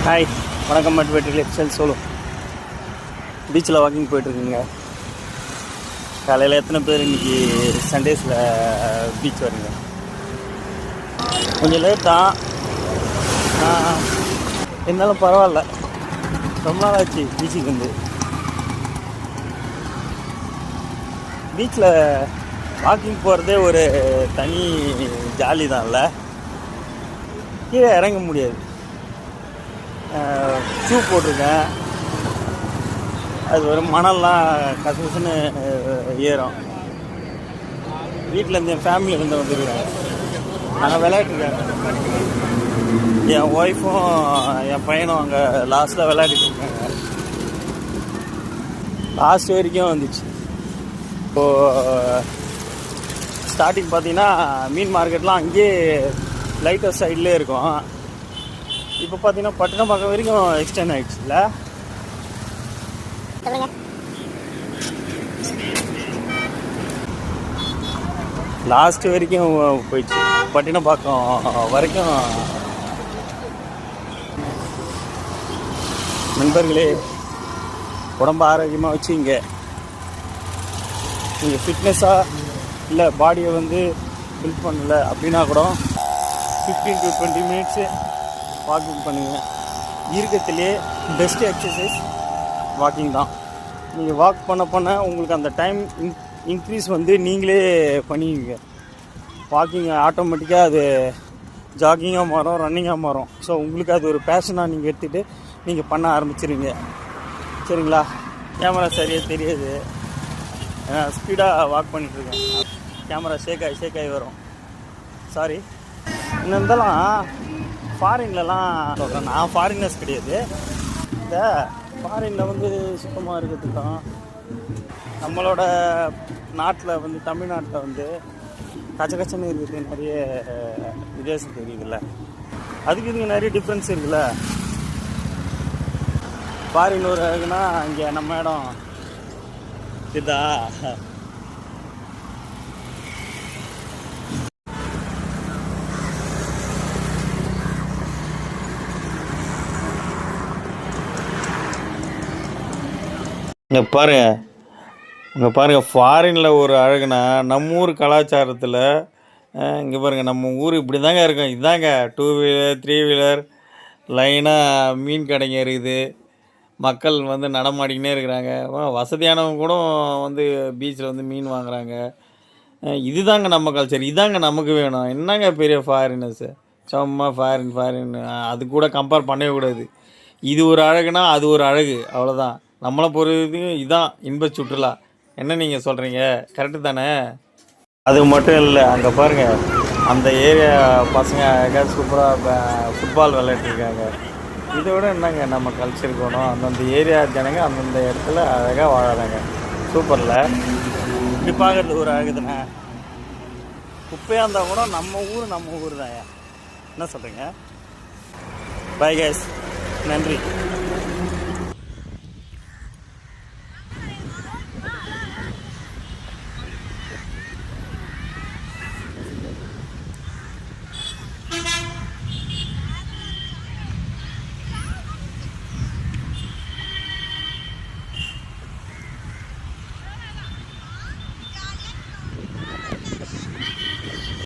Hi, வணக்கம். Motivated lifestyle solo. பீச்சில் walking போயிட்டுருக்குங்க. காலையில் எத்தனை பேர் இன்றைக்கி சண்டேஸில் பீச் வருங்க? கொஞ்சம் லேட் தான், இருந்தாலும் பரவாயில்ல. ரொம்ப நாள் ஆச்சு பீச்சுக்கு வந்து. பீச்சில் வாக்கிங் போகிறதே ஒரு தனி ஜாலி தான்ல. கீழே இறங்க முடியாது. ஷூ போட்டிருக்கேன், அது ஒரு மணல்லாம் கசகசன்னு ஏறும். வீட்டிலேருந்து என் ஃபேமிலியிலேருந்து வந்துருக்காங்க. நாங்கள் விளையாட்டுருக்காங்க. என் ஒய்ஃபும் என் பையனும் அங்கே லாஸ்ட்டில் விளையாடிட்டு இருக்காங்க. லாஸ்ட் வரைக்கும் வந்துச்சு. இப்போது ஸ்டார்டிங் பார்த்தீங்கன்னா மீன் மார்க்கெட்லாம் அங்கேயே லைட் ஹவுஸ் சைட்லேயே இருக்கும். இப்போ பார்த்தீங்கன்னா பட்டினப்பாக்கம் வரைக்கும் எக்ஸ்டெண்ட் ஆகிடுச்சுல்ல. லாஸ்ட் வரைக்கும் போயிடுச்சு, பட்டினப்பாக்கம் வரைக்கும். நண்பர்களே, உடம்பு ஆரோக்கியமாக வச்சுங்க. நீங்கள் ஃபிட்னஸாக இல்லை பாடியை வந்து பில்ட் பண்ணல அப்படின்னா கூட 15 to 20 மினிட்ஸு வாக்கிங் பண்ணுங்கள். இருக்கிறதுலே பெஸ்ட்டு எக்ஸசைஸ் வாக்கிங் தான். நீங்கள் வாக் பண்ண உங்களுக்கு அந்த டைம் இன்க்ரீஸ் வந்து நீங்களே பண்ணுவீங்க. வாக்கிங் ஆட்டோமேட்டிக்காக அது ஜாகிங்காக மாறும், ரன்னிங்காக மாறும். ஸோ உங்களுக்கு அது ஒரு பேஷனாக நீங்கள் எடுத்துகிட்டு நீங்கள் பண்ண ஆரம்பிச்சிருங்க. சரிங்களா? கேமரா சரியாக தெரியாது, ஸ்பீடாக வாக் பண்ணிகிட்ருக்கேன். கேமரா ஷேக் ஆகி வரும். சாரி. இன்னும் இருந்தாலும் ஃபாரின்லலாம் சொல்கிறேன், நான் ஃபாரினர்ஸ் கிடையாது. இந்த ஃபாரினில் வந்து சுத்தமாக இருக்கிறதுக்கும் நம்மளோட நாட்டில் வந்து தமிழ்நாட்டில் வந்து கச்சக்கச்சன்னு இருக்குது. நிறைய வித்தியாசம் தெரியுதுல்ல. அதுக்கு இதுக்கு நிறைய டிஃப்ரென்ஸ் இருக்குல்ல. ஃபாரின் ஒரு இருக்குன்னா இங்கே நம்ம இடம் இதா. இங்கே பாருங்கள் ஃபாரினில் ஒரு அழகுனா நம்ம ஊர் கலாச்சாரத்தில். இங்கே பாருங்கள், நம்ம ஊர் இப்படி தாங்க இருக்கும். இதுதாங்க 2 வீலர் 3 வீலர் லைனாக மீன் கடைங்க இருக்குது. மக்கள் வந்து நடமாடிக்கினே இருக்கிறாங்க. வசதியானவங்க கூட வந்து பீச்சில் வந்து மீன் வாங்குகிறாங்க. இதுதாங்க நம்ம கல்ச்சர், இதாங்க நமக்கு வேணும். என்னங்க பெரிய ஃபாரினர்ஸு, சும்மா ஃபாரின் அது கூட கம்பேர் பண்ணவே கூடாது. இது ஒரு அழகுனா அது ஒரு அழகு, அவ்வளோதான். நம்மளை பொறுத்தது இதுதான் இன்ப சுற்றுலா. என்ன நீங்கள் சொல்கிறீங்க? கரெக்டு தானே? அது மட்டும் இல்லை, அங்கே பாருங்கள், அந்த ஏரியா பசங்க சூப்பராக ஃபுட்பால் விளையாட்டுருக்காங்க. இதை விட என்னங்க நம்ம கல்ச்சருக்கு வேணும்? அந்தந்த ஏரியா ஜனங்க அந்தந்த இடத்துல அழகாக வாழறாங்க. சூப்பரில். இப்படி பார்க்குறது ஒரு அழகு தானே. குப்பையாக இருந்தால் கூட நம்ம ஊர் தான். என்ன சொல்கிறீங்க? பை கைஸ், நன்றி.